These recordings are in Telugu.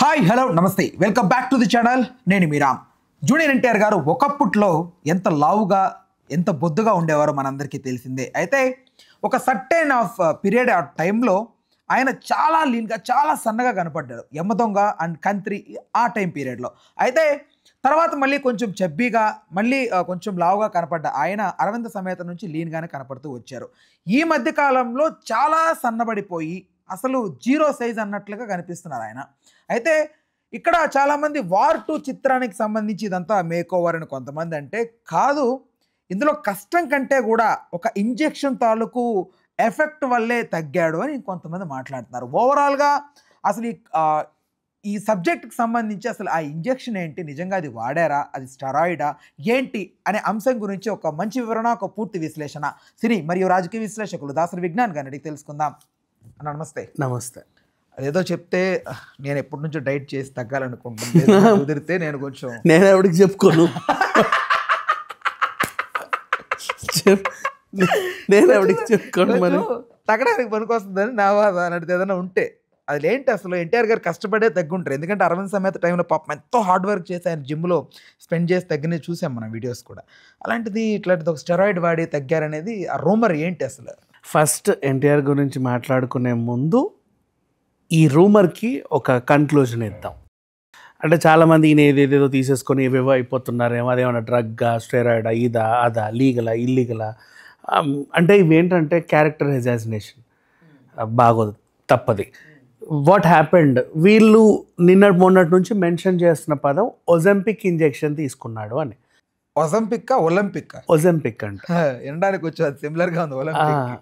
హాయ్ హలో నమస్తే welcome back to the channel. నేను మీ రామ్. జూనియర్ ఎన్టీఆర్ గారు ఒకప్పట్లో ఎంత లావుగా ఎంత బొద్దుగా ఉండేవారో మనందరికీ తెలిసిందే. అయితే ఒక సర్టెన్ ఆఫ్ పీరియడ్ ఆ టైంలో ఆయన చాలా లీన్గా చాలా సన్నగా కనపడ్డారు. యమదొంగ అండ్ కంత్రి ఆ టైం పీరియడ్లో. అయితే తర్వాత మళ్ళీ కొంచెం చబ్బీగా మళ్ళీ కొంచెం లావుగా కనపడ్డ ఆయన అరవింద సమేత నుంచి లీన్గానే కనపడుతూ వచ్చారు. ఈ మధ్య కాలంలో చాలా సన్నబడిపోయి అసలు జీరో సైజ్ అన్నట్లుగా కనిపిస్తున్నారు ఆయన. అయితే ఇక్కడ చాలామంది వార్ 2 చిత్రానికి సంబంధించి ఇదంతా మేక్ ఓవర్ అని కొంతమంది అంటే కాదు, ఇందులో కష్టం కంటే కూడా ఒక ఇంజెక్షన్ తాలూకు ఎఫెక్ట్ వల్లే తగ్గాడు అని కొంతమంది మాట్లాడుతున్నారు. ఓవరాల్గా అసలు ఈ సబ్జెక్ట్కి సంబంధించి అసలు ఆ ఇంజెక్షన్ ఏంటి, నిజంగా అది వాడారా, అది స్టెరాయిడా ఏంటి అనే అంశం గురించి ఒక మంచి వివరణ, ఒక పూర్తి విశ్లేషణ సినీ మరియు రాజకీయ విశ్లేషకులు దాసరి విజ్ఞాన్ గారిని అడిగి తెలుసుకుందాం. అన్న నమస్తే. నమస్తే. అదేదో చెప్తే నేను ఎప్పటి నుంచో డైట్ చేసి తగ్గాలనుకుంటున్నాను, కుదిరితే నేను కొంచెం నేను ఎవరికి చెప్పుకోను. నేను ఎవరికి చెప్పుకోను. మరి తగ్గడానికి పనికొస్తుందని నా బాధ. అలాంటిది ఏదైనా ఉంటే అది ఏంటి, అసలు ఎన్టీఆర్ గారు కష్టపడే తగ్గుంటారు. ఎందుకంటే అరవింద్ సమేత టైంలో పాపం ఎంతో హార్డ్ వర్క్ చేసి ఆయన జిమ్లో స్పెండ్ చేసి తగ్గినది చూసాం మనం వీడియోస్ కూడా. అలాంటిది ఇట్లాంటిది ఒక స్టెరాయిడ్ వాడి తగ్గారనేది ఆ రూమర్ ఏంటి అసలు? ఫస్ట్ ఎన్టీఆర్ గురించి మాట్లాడుకునే ముందు ఈ రూమర్కి ఒక కన్క్లూజన్ ఇద్దాం. అంటే చాలామంది ఈయన ఏదేదో తీసేసుకొని ఏవేవో అయిపోతున్నారేమో, అదేమన్నా డ్రగ్గా, స్టెరాయిడా, ఇదా అదా, లీగలా ఇల్లీగలా, అంటే ఇవేంటంటే క్యారెక్టర్ అసాసినేషన్, బాగోదు, తప్పది. వాట్ హ్యాపెండ్, వీళ్ళు మొన్నటి నుంచి మెన్షన్ చేస్తున్న పదం ఒజంపిక్ ఇంజెక్షన్ తీసుకున్నాడు అని. ఒజంపిక్ అంట వినడానికి వచ్చి సిమిలర్గా ఉంది ఒలింపిక్.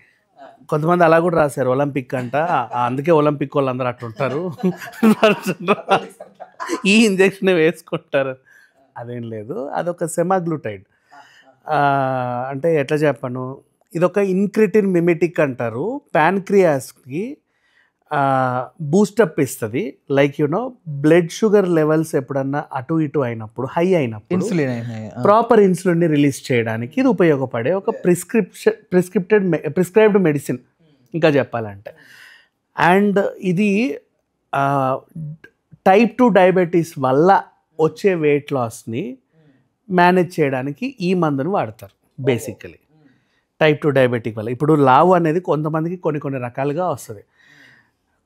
కొంతమంది అలా కూడా రాశారు ఒలింపిక్ అంట, అందుకే ఒలింపిక్ వాళ్ళు అందరూ అట్లుంటారు, ఈ ఇంజెక్షన్ వేసుకుంటారు. అదేం లేదు, అదొక సెమాగ్లూటైడ్. అంటే ఎట్లా చెప్పను, ఇదొక ఇన్క్రిటిన్ మిమెటిక్ అంటారు. ప్యాన్క్రియాస్కి బూస్టప్ ఇస్తుంది. లైక్ బ్లడ్ షుగర్ లెవెల్స్ ఎప్పుడన్నా అటు ఇటు అయినప్పుడు, హై అయినప్పుడు ప్రాపర్ ఇన్సులిన్ని రిలీజ్ చేయడానికి ఇది ఉపయోగపడే ఒక ప్రిస్క్రైబ్డ్ మెడిసిన్ ఇంకా చెప్పాలంటే. అండ్ ఇది టైప్ 2 డయాబెటీస్ వల్ల వచ్చే వెయిట్ లాస్ని మేనేజ్ చేయడానికి ఈ మందును వాడతారు బేసికలీ. టైప్ 2 డయాబెటిక్ వల్ల ఇప్పుడు లావు అనేది కొంతమందికి కొన్ని రకాలుగా వస్తుంది.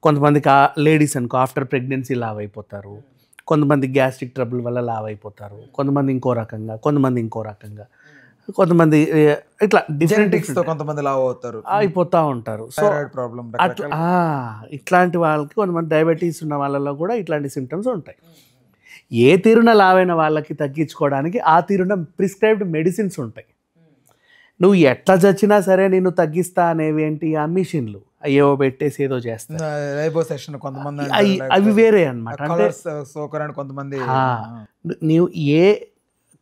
కొంతమందికి లేడీస్ అనుకో ఆఫ్టర్ ప్రెగ్నెన్సీ లావ్ అయిపోతారు, కొంతమంది గ్యాస్ట్రిక్ ట్రబుల్ వల్ల లావ్ అయిపోతారు, కొంతమంది ఇంకో రకంగా, కొంతమంది ఇట్లా డిఫరెంట్ కొంతమంది లావ్ అవుతారు, అయిపోతూ ఉంటారు. సో ఇట్లాంటి వాళ్ళకి కొంతమంది డయాబెటీస్ ఉన్న వాళ్ళలో కూడా ఇట్లాంటి సిమ్టమ్స్ ఉంటాయి. ఏ తీరున లావైన వాళ్ళకి తగ్గించుకోవడానికి ఆ తీరున ప్రిస్క్రైబ్డ్ మెడిసిన్స్ ఉంటాయి. నువ్వు ఎట్లా చచ్చినా సరే నేను తగ్గిస్తా అనేవి ఏంటి, ఆ మిషన్లు ఏవో పెట్టేసి ఏదో చేస్తారు, అవి వేరే అనమాట. కొంతమంది నువ్వు ఏ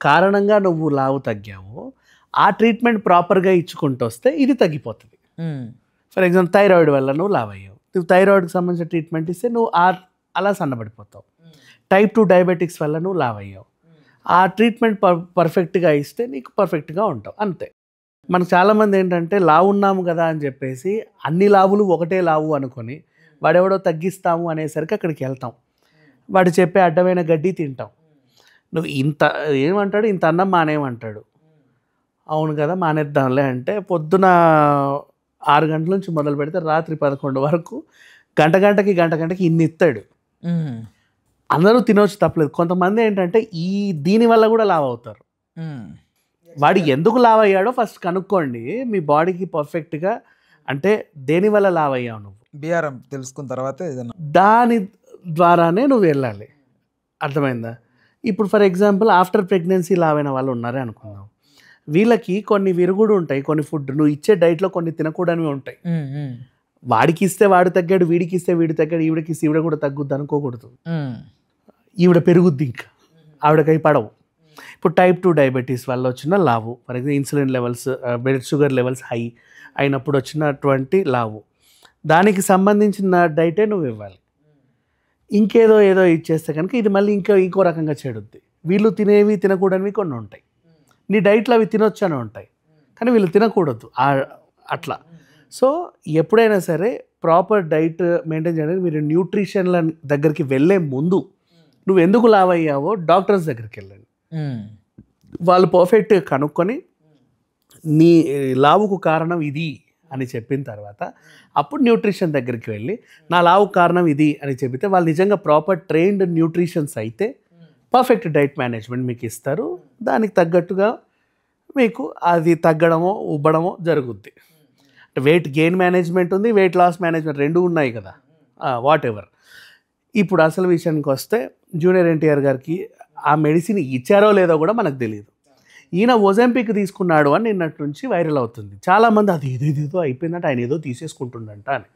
కారణంగా నువ్వు లావు తగ్గావో ఆ ట్రీట్మెంట్ ప్రాపర్గా ఇచ్చుకుంటూ వస్తే ఇది తగ్గిపోతుంది. ఫర్ ఎగ్జాంపుల్ థైరాయిడ్ వల్ల నువ్వు లావ్ అయ్యావు, నువ్వు థైరాయిడ్కి సంబంధించిన ట్రీట్మెంట్ ఇస్తే నువ్వు అలా సన్నబడిపోతావు. టైప్ 2 డయాబెటిక్స్ వల్ల నువ్వు లావ్ అయ్యావు, ఆ ట్రీట్మెంట్ పర్ఫెక్ట్గా ఇస్తే నీకు పర్ఫెక్ట్గా ఉంటావు, అంతే. మనకు చాలామంది ఏంటంటే లావు ఉన్నాము కదా అని చెప్పేసి అన్ని లావులు ఒకటే లావు అనుకొని వాడెవడో తగ్గిస్తాము అనేసరికి అక్కడికి వెళ్తాం, వాడు చెప్పే అడ్డమైన గడ్డి తింటాం. నువ్వు ఏమంటాడు, ఇంత అన్నం మానేమంటాడు. అవును కదా మానేద్దాంలే అంటే పొద్దున 6 గంటల నుంచి మొదలు పెడితే రాత్రి 11 వరకు గంటకి ఇన్ని ఇస్తాడు. అందరూ తినవచ్చు, తప్పలేదు. కొంతమంది ఏంటంటే దీనివల్ల కూడా లావ్ అవుతారు. వాడు ఎందుకు లావ్ అయ్యాడో ఫస్ట్ కనుక్కోండి. మీ బాడీకి పర్ఫెక్ట్గా అంటే దేనివల్ల లావ్ అయ్యావు నువ్వు బీఆర్ఎం తెలుసుకున్న తర్వాత దాని ద్వారానే నువ్వు వెళ్ళాలి. అర్థమైందా? ఇప్పుడు ఫర్ ఎగ్జాంపుల్ ఆఫ్టర్ ప్రెగ్నెన్సీ లావైన వాళ్ళు ఉన్నారే అనుకుందాం, వీళ్ళకి కొన్ని విరుగుడు ఉంటాయి, కొన్ని ఫుడ్ నువ్వు ఇచ్చే డైట్లో కొన్ని తినకూడనివి ఉంటాయి. వాడికి ఇస్తే వాడు తగ్గాడు, వీడికి ఇస్తే వీడు తగ్గాడు, ఈవిడకి ఇస్తే ఈవిడ కూడా తగ్గుద్ది అనుకోకూడదు. ఈవిడ పెరుగుద్ది, ఇంకా ఆవిడకై పడవు. ఇప్పుడు టైప్ 2 డయాబెటీస్ వల్ల వచ్చిన లావు, for example insulin levels, blood sugar levels high అయినప్పుడు వచ్చినటువంటి లావు, దానికి సంబంధించిన డైటే నువ్వు ఇవ్వాలి. ఇంకేదో ఇచ్చేస్తే కనుక ఇది మళ్ళీ ఇంకో రకంగా చెడుద్ది. వీళ్ళు తినేవి తినకూడనివి కొన్ని ఉంటాయి, నీ డైట్లో అవి తినొచ్చు అని ఉంటాయి, కానీ వీళ్ళు తినకూడదు అట్లా. సో ఎప్పుడైనా సరే ప్రాపర్ డైట్ మెయింటైన్ చేయడానికి మీరు న్యూట్రిషన్ల దగ్గరికి వెళ్ళే ముందు నువ్వు ఎందుకు లావ్ అయ్యావో డాక్టర్స్ దగ్గరికి వెళ్ళండి. వాళ్ళు పర్ఫెక్ట్గా కనుక్కొని నీ లావుకు కారణం ఇది అని చెప్పిన తర్వాత అప్పుడు న్యూట్రిషన్ దగ్గరికి వెళ్ళి నా లావుకు కారణం ఇది అని చెబితే వాళ్ళు నిజంగా ప్రాపర్ ట్రైన్డ్ న్యూట్రిషన్స్ అయితే పర్ఫెక్ట్ డైట్ మేనేజ్మెంట్ మీకు ఇస్తారు. దానికి తగ్గట్టుగా మీకు అది తగ్గడమో ఉబ్బడమో జరుగుద్ది. అంటే వెయిట్ గెయిన్ మేనేజ్మెంట్ ఉంది, వెయిట్ లాస్ మేనేజ్మెంట్ రెండు ఉన్నాయి కదా, వాట్ ఎవర్. ఇప్పుడు అసలు విషయానికి వస్తే జూనియర్ ఎన్టీఆర్ గారికి ఆ మెడిసిన్ ఇచ్చారో లేదో కూడా మనకు తెలియదు. ఈయన ఒజెంపిక్ తీసుకున్నాడు అని నిన్నటి నుంచి వైరల్ అవుతుంది. చాలామంది అది ఏదో అయిపోయిందంటే ఆయన ఏదో తీసేసుకుంటుండంట అని.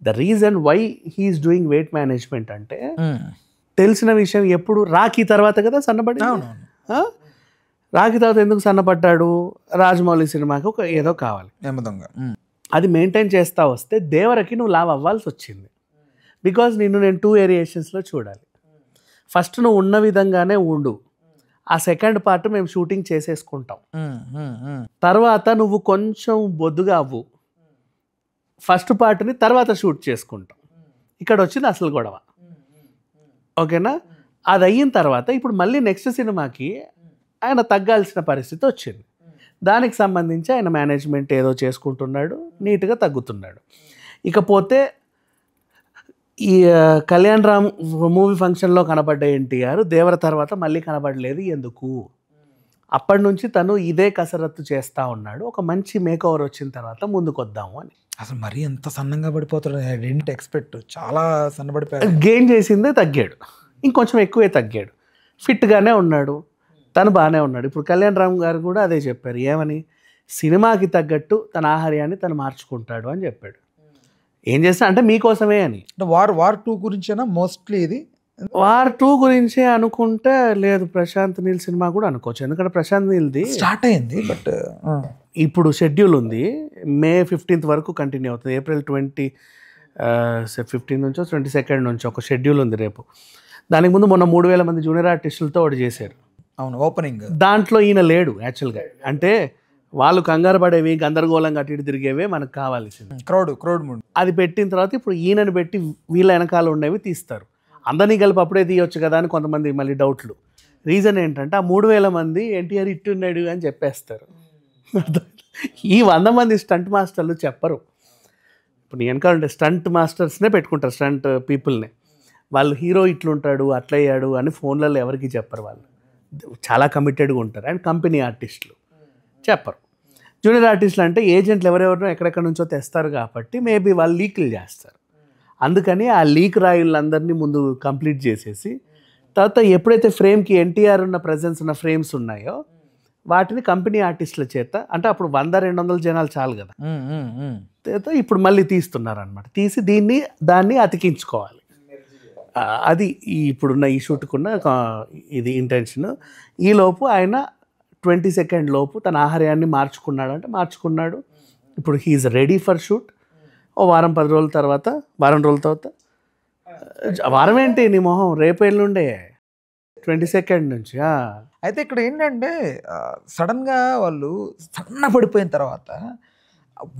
The reason why he is doing weight management అంటే తెలిసిన విషయం ఎప్పుడు రాఖీ తర్వాత కదా సన్నబడి. రాఖీ తర్వాత ఎందుకు సన్నపడ్డాడు? రాజమౌళి సినిమాకి ఒక ఏదో కావాలి, అది మెయింటైన్ చేస్తూ వస్తే దేవరకి నువ్వు లావ్ అవ్వాల్సి వచ్చింది. బికాజ్ నేను 2 వేరియేషన్స్లో చూడాలి. ఫస్ట్ నువ్వు ఉన్న విధంగానే ఉండు, ఆ సెకండ్ పార్ట్ మేము షూటింగ్ చేసేసుకుంటాం. తర్వాత నువ్వు కొంచెం బొద్దుగా అవ్వు, ఫస్ట్ పార్ట్ని తర్వాత షూట్ చేసుకుంటాం. ఇక్కడ వచ్చింది అసలు గొడవ. ఓకేనా? అది అయిన తర్వాత ఇప్పుడు మళ్ళీ నెక్స్ట్ సినిమాకి ఆయన తగ్గాల్సిన పరిస్థితి వచ్చింది. దానికి సంబంధించి ఆయన మేనేజ్మెంట్ ఏదో చేసుకుంటున్నాడు, నీట్గా తగ్గుతున్నాడు. ఇకపోతే ఈ కళ్యాణ్ రామ్ మూవీ ఫంక్షన్లో కనబడ్డ ఎన్టీఆర్ దేవర తర్వాత మళ్ళీ కనబడలేదు. ఎందుకు? అప్పటి నుంచి తను ఇదే కసరత్తు చేస్తూ ఉన్నాడు. ఒక మంచి మేకఓవర్ వచ్చిన తర్వాత ముందుకు వద్దాము అని. అసలు మరీ ఎంత సన్నంగా పడిపోతాడు, డెంట్ ఎక్స్పెక్ట్. చాలా సన్నబడిపోయాడు. గెయిన్ చేసిందే తగ్గాడు, ఇంకొంచెం ఎక్కువే తగ్గాడు. ఫిట్గానే ఉన్నాడు, తను బాగానే ఉన్నాడు. ఇప్పుడు కళ్యాణ్ రామ్ గారు కూడా అదే చెప్పారు. ఏమని? సినిమాకి తగ్గట్టు తన ఆహార్యాన్ని తను మార్చుకుంటాడు అని చెప్పాడు. ఏం చేస్తా అంటే మీకోసమే అని. అంటే వార్ 2 గురించేనా మోస్ట్లీ ఇది? వార్ 2 గురించే అనుకుంటే లేదు, ప్రశాంత్ నీల్ సినిమా కూడా అనుకోవచ్చు. ఎందుకంటే ప్రశాంత్ నీల్ది స్టార్ట్ అయింది, బట్ ఇప్పుడు షెడ్యూల్ ఉంది. May 15th వరకు కంటిన్యూ అవుతుంది. April 15 నుంచో 22nd నుంచో ఒక షెడ్యూల్ ఉంది రేపు. దానికి ముందు మొన్న 3000 మంది జూనియర్ ఆర్టిస్టులతో ఒకటి చేశారు. అవును, ఓపెనింగ్. దాంట్లో ఈయన లేడు యాక్చువల్గా. అంటే వాళ్ళు కంగారు పడేవి, గందరగోళంగా అటు ఇటు తిరిగేవే మనకు కావాల్సింది. Crowd mood. అది పెట్టిన తర్వాత ఇప్పుడు ఈయనని పెట్టి వీళ్ళ వెనకాల ఉండేవి తీస్తారు. అందరినీ కలిపి అప్పుడే తీయొచ్చు కదా అని కొంతమంది మళ్ళీ డౌట్లు. రీజన్ ఏంటంటే ఆ 3000 మంది ఎన్టీఆర్ ఇట్టున్నాడు అని చెప్పేస్తారు. ఈ 100 మంది స్టంట్ మాస్టర్లు చెప్పరు. ఇప్పుడు నేను వెనకాలంటే స్టంట్ మాస్టర్స్నే పెట్టుకుంటారు, స్టంట్ పీపుల్నే. వాళ్ళు హీరో ఇట్లుంటాడు అట్లయ్యాడు అని ఫోన్లలో ఎవరికి చెప్పరు. వాళ్ళు చాలా కమిటెడ్గా ఉంటారు. అండ్ కంపెనీ ఆర్టిస్టులు చెప్పరు. జూనియర్ ఆర్టిస్టులు అంటే ఏజెంట్లు ఎవరెవరినో ఎక్కడెక్కడ నుంచో తెస్తారు కాబట్టి మేబీ వాళ్ళు లీకులు చేస్తారు. అందుకని ఆ లీక్ రాయులందరినీ ముందు కంప్లీట్ చేసేసి తర్వాత ఎప్పుడైతే ఫ్రేమ్కి ఎన్టీఆర్ ఉన్న ప్రెజెన్స్ ఉన్న ఫ్రేమ్స్ ఉన్నాయో వాటిని కంపెనీ ఆర్టిస్టుల చేత, అంటే అప్పుడు 100-200 జనాలు చాలు కదా, ఇప్పుడు మళ్ళీ తీస్తున్నారు అనమాట. తీసి దాన్ని అతికించుకోవాలి. అది ఇప్పుడున్న ఈ షూట్కున్న ఇది ఇంటెన్షన్. ఈలోపు ఆయన 22nd లోపు తన ఆహార్యాన్ని మార్చుకున్నాడు. అంటే మార్చుకున్నాడు. ఇప్పుడు హీఈస్ రెడీ ఫర్ షూట్. ఓ వారం 10 రోజుల తర్వాత, వారం రోజుల తర్వాత, వారం ఏంటి నీ మొహం, రేపు ఎల్లుండే 22nd నుంచి. అయితే ఇక్కడ ఏంటంటే సడన్గా వాళ్ళు సన్న పడిపోయిన తర్వాత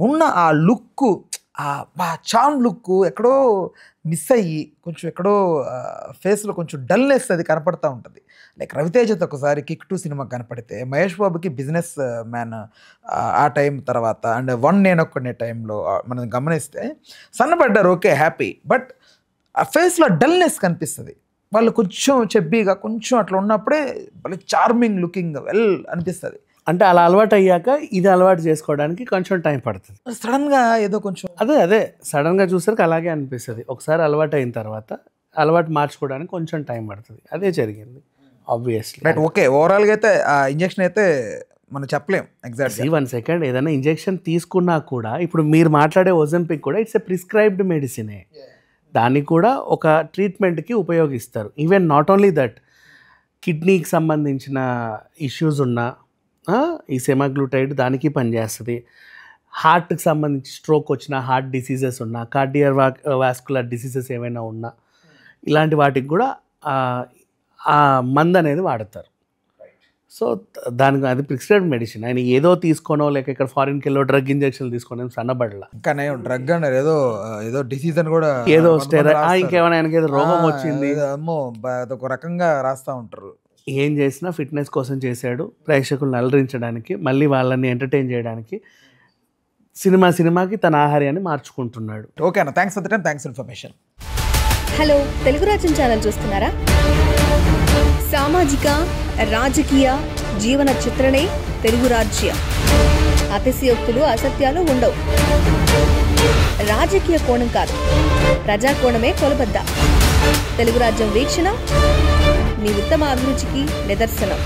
ఉన్న ఆ లుక్, ఆ చామ్ లుక్ ఎక్కడో మిస్ అయ్యి కొంచెం ఎక్కడో ఫేస్లో కొంచెం డల్నెస్ అది కనపడుతూ ఉంటుంది. లైక్ రవితేజతో ఒకసారి కిక్ 2 సినిమా కనపడితే, మహేష్ బాబుకి బిజినెస్ మ్యాన్ ఆ టైం తర్వాత, అండ్ 1 నేనొక్కనే టైంలో మనం గమనిస్తే సన్నపడ్డారు, ఓకే హ్యాపీ, బట్ ఆ ఫేస్లో డల్నెస్ కనిపిస్తుంది. వాళ్ళు కొంచెం చెబ్బీగా కొంచెం అట్లా ఉన్నప్పుడే వాళ్ళు చార్మింగ్ లుకింగ్ వెల్ అనిపిస్తుంది. అంటే అలా అలవాటు అయ్యాక ఇది అలవాటు చేసుకోవడానికి కొంచెం టైం పడుతుంది. సడన్గా ఏదో కొంచెం అదే సడన్గా చూసరికి అలాగే అనిపిస్తుంది. ఒకసారి అలవాటు అయిన తర్వాత అలవాటు మార్చుకోవడానికి కొంచెం టైం పడుతుంది. అదే జరిగింది ఆబ్వియస్లీ. బట్ ఓకే, ఓవరాల్గా అయితే ఆ ఇంజెక్షన్ అయితే మనం చెప్పలేం ఎగ్జాక్ట్లీ. 1 సెకండ్ ఏదైనా ఇంజెక్షన్ తీసుకున్నా కూడా, ఇప్పుడు మీరు మాట్లాడే ఒజెంపిక్ కూడా ఇట్స్ ఎ ప్రిస్క్రైబ్డ్ మెడిసినే. దాన్ని కూడా ఒక ట్రీట్మెంట్కి ఉపయోగిస్తారు. ఈవెన్ నాట్ ఓన్లీ దట్, కిడ్నీకి సంబంధించిన ఇష్యూస్ ఉన్నా ఈ సెమాగ్లూటైడ్ దానికి పనిచేస్తుంది. హార్ట్కి సంబంధించి స్ట్రోక్ వచ్చిన, హార్ట్ డిసీజెస్ ఉన్నా, కార్డియర్ వాస్కులర్ డిసీజెస్ ఏమైనా ఉన్నా, ఇలాంటి వాటికి కూడా ఆ మందు అనేది వాడతారు. సో దానికి అది ప్రిస్క్రైబ్ మెడిసిన్. ఆయన ఏదో తీసుకోనో లేక ఇక్కడ ఫారిన్కి వెళ్ళో డ్రగ్ ఇంజెక్షన్ తీసుకొని సన్నబడలా. ఇంకా డ్రగ్ అన్నారు, ఏదో ఏదో డిసీజ్ అని కూడా, ఏదో ఇంకేమైనా ఆయనకి ఏదో రోగం వచ్చింది, అమ్మో అదొక రకంగా రాస్తూ ఉంటారు. ఏం చేసినా ఫిట్నెస్ కోసం చేశాడు, ప్రేక్షకులను అలరించడానికి, మళ్ళీ వాళ్ళని ఎంటర్టైన్ చేయడానికి సినిమాకి తన ఆహార్యాన్ని మార్చుకుంటున్నాడు. ఓకే అన్న, thanks for the time, thanks information. Hello, Telugu రాజ్యం ఛానల్ చూస్తున్నారా? సామాజిక రాజకీయ జీవన చిత్రణే తెలుగు రాజ్యం. అతిశయోక్తులు అసత్యాలు ఉండవు. రాజకీయ కోణం కాదు, ప్రజా కోణమే కొలబద్ద. తెలుగు రాజ్యం వీక్షణ మీ ఉత్తమ అభిరుచికి నిదర్శనం.